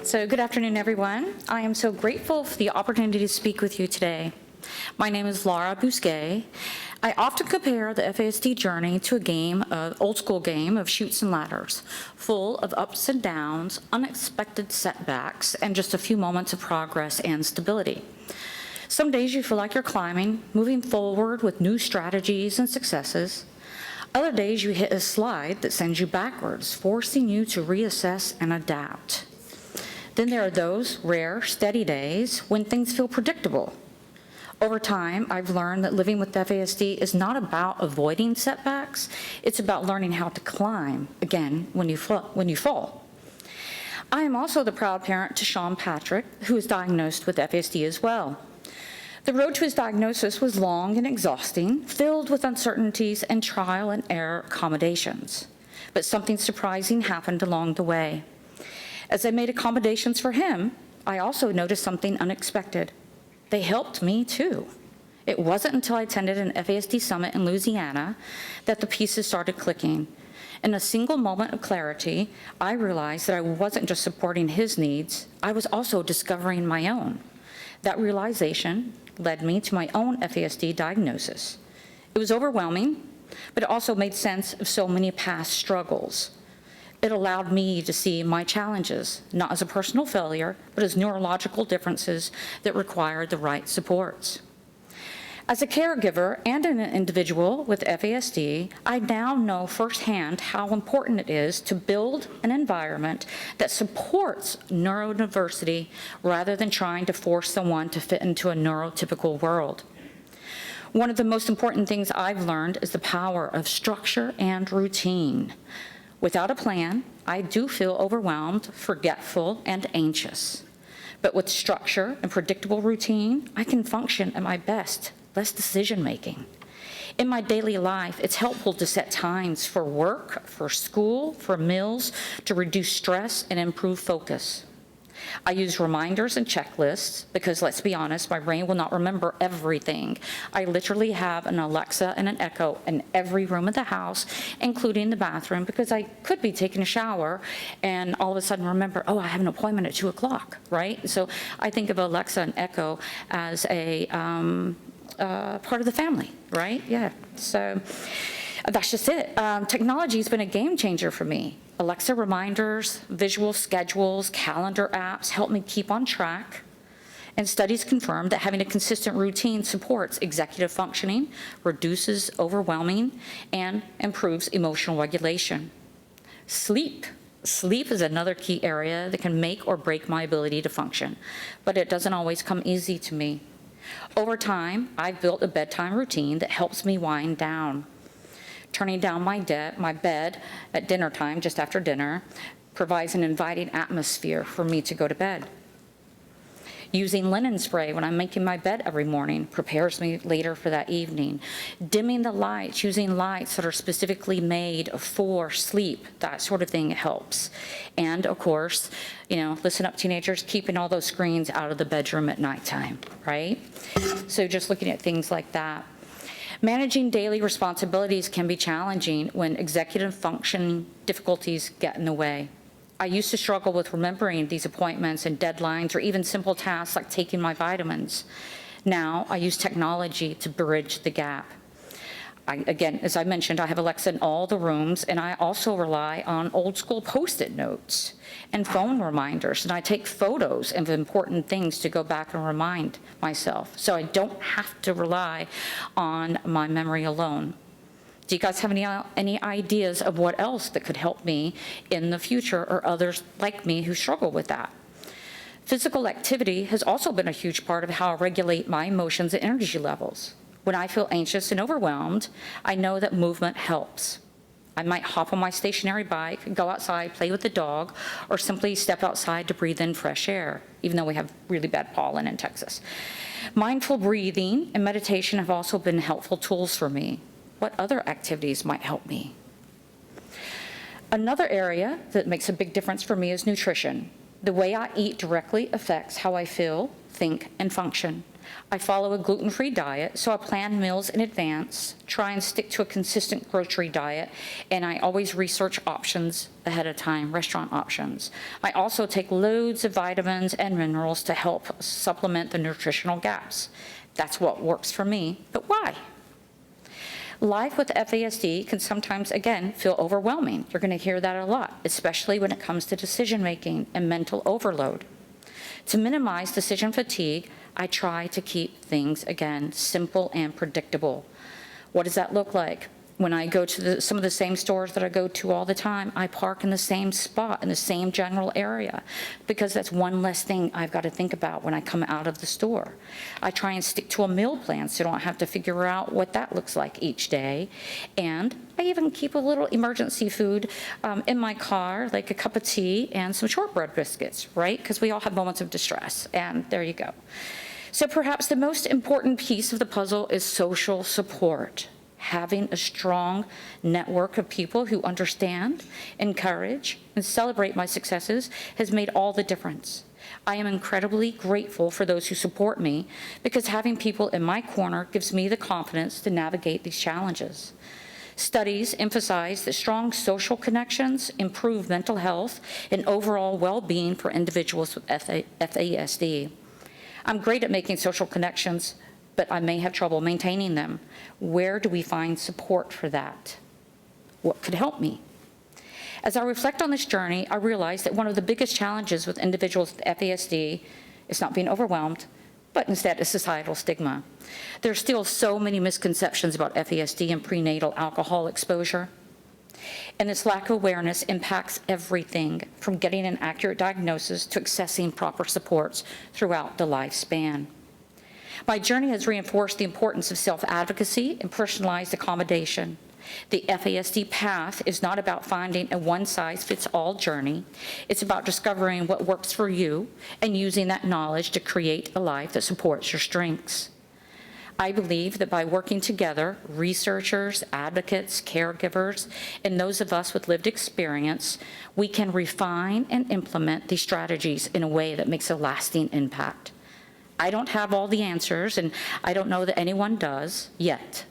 So good afternoon, everyone. I am so grateful for the opportunity to speak with you today. My name is Laura Bousquet. I often compare the FASD journey to a game, an old school game of chutes and ladders, full of ups and downs, unexpected setbacks, and just a few moments of progress and stability. Some days you feel like you're climbing, moving forward with new strategies and successes. Other days you hit a slide that sends you backwards, forcing you to reassess and adapt. Then there are those rare, steady days when things feel predictable. Over time, I've learned that living with FASD is not about avoiding setbacks, it's about learning how to climb again when you fall. I am also the proud parent to Sean Patrick, who is diagnosed with FASD as well. The road to his diagnosis was long and exhausting, filled with uncertainties and trial and error accommodations. But something surprising happened along the way. As I made accommodations for him, I also noticed something unexpected. They helped me too. It wasn't until I attended an FASD summit in Louisiana that the pieces started clicking. In a single moment of clarity, I realized that I wasn't just supporting his needs, I was also discovering my own. That realization led me to my own FASD diagnosis. It was overwhelming, but it also made sense of so many past struggles. It allowed me to see my challenges, not as a personal failure, but as neurological differences that required the right supports. As a caregiver and an individual with FASD, I now know firsthand how important it is to build an environment that supports neurodiversity rather than trying to force someone to fit into a neurotypical world. One of the most important things I've learned is the power of structure and routine. Without a plan, I do feel overwhelmed, forgetful, and anxious. But with structure and predictable routine, I can function at my best, less decision-making. In my daily life, it's helpful to set times for work, for school, for meals, to reduce stress and improve focus. I use reminders and checklists because, let's be honest, my brain will not remember everything. I literally have an Alexa and an Echo in every room of the house, including the bathroom, because I could be taking a shower and all of a sudden remember, oh, I have an appointment at 2 o'clock, right? So I think of Alexa and Echo as a part of the family, right? Yeah, so that's just it. Technology has been a game changer for me. Alexa reminders, visual schedules, calendar apps help me keep on track. And studies confirm that having a consistent routine supports executive functioning, reduces overwhelming, and improves emotional regulation. Sleep. Sleep is another key area that can make or break my ability to function, but it doesn't always come easy to me. Over time, I've built a bedtime routine that helps me wind down. Turning down my bed at dinner time, just after dinner, provides an inviting atmosphere for me to go to bed. Using linen spray when I'm making my bed every morning prepares me later for that evening. Dimming the lights, using lights that are specifically made for sleep, that sort of thing helps. And of course, listen up teenagers, keeping all those screens out of the bedroom at nighttime, right? So just looking at things like that. Managing daily responsibilities can be challenging when executive function difficulties get in the way. I used to struggle with remembering these appointments and deadlines or even simple tasks like taking my vitamins. Now I use technology to bridge the gap. Again, as I mentioned, I have Alexa in all the rooms, and I also rely on old school Post-it notes and phone reminders, and I take photos of important things to go back and remind myself, so I don't have to rely on my memory alone. Do you guys have any ideas of what else that could help me in the future or others like me who struggle with that? Physical activity has also been a huge part of how I regulate my emotions and energy levels. When I feel anxious and overwhelmed, I know that movement helps. I might hop on my stationary bike, go outside, play with the dog, or simply step outside to breathe in fresh air, even though we have really bad pollen in Texas. Mindful breathing and meditation have also been helpful tools for me. What other activities might help me? Another area that makes a big difference for me is nutrition. The way I eat directly affects how I feel, think, and function. I follow a gluten-free diet, so I plan meals in advance, try and stick to a consistent grocery diet, and I always research options ahead of time, restaurant options. I also take loads of vitamins and minerals to help supplement the nutritional gaps. That's what works for me, but why? Life with FASD can sometimes, again, feel overwhelming. You're going to hear that a lot, especially when it comes to decision-making and mental overload. To minimize decision fatigue, I try to keep things, again, simple and predictable. What does that look like? When I go to some of the same stores that I go to all the time, I park in the same spot, in the same general area, because that's one less thing I've got to think about when I come out of the store. I try and stick to a meal plan so I don't have to figure out what that looks like each day. And I even keep a little emergency food in my car, like a cup of tea and some shortbread biscuits, right? Because we all have moments of distress, and there you go. So perhaps the most important piece of the puzzle is social support. Having a strong network of people who understand, encourage, and celebrate my successes has made all the difference. I am incredibly grateful for those who support me because having people in my corner gives me the confidence to navigate these challenges. Studies emphasize that strong social connections improve mental health and overall well-being for individuals with FASD. I'm great at making social connections, but I may have trouble maintaining them. Where do we find support for that? What could help me? As I reflect on this journey, I realize that one of the biggest challenges with individuals with FASD is not being overwhelmed, but instead a societal stigma. There's still so many misconceptions about FASD and prenatal alcohol exposure. And this lack of awareness impacts everything from getting an accurate diagnosis to accessing proper supports throughout the lifespan. My journey has reinforced the importance of self-advocacy and personalized accommodation. The FASD path is not about finding a one-size-fits-all journey. It's about discovering what works for you and using that knowledge to create a life that supports your strengths. I believe that by working together, researchers, advocates, caregivers, and those of us with lived experience, we can refine and implement these strategies in a way that makes a lasting impact. I don't have all the answers, and I don't know that anyone does yet.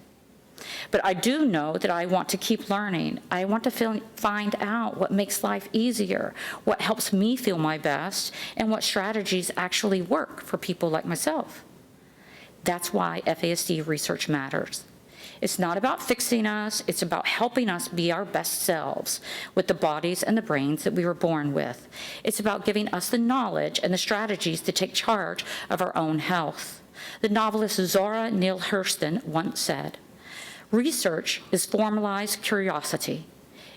But I do know that I want to keep learning. I want to find out what makes life easier, what helps me feel my best, and what strategies actually work for people like myself. That's why FASD research matters. It's not about fixing us, it's about helping us be our best selves with the bodies and the brains that we were born with. It's about giving us the knowledge and the strategies to take charge of our own health. The novelist Zora Neale Hurston once said, "Research is formalized curiosity.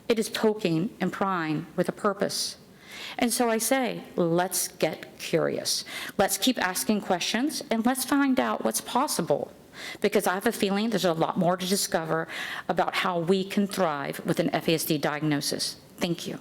It is poking and prying with a purpose." And so I say, let's get curious. Let's keep asking questions and let's find out what's possible. Because I have a feeling there's a lot more to discover about how we can thrive with an FASD diagnosis. Thank you.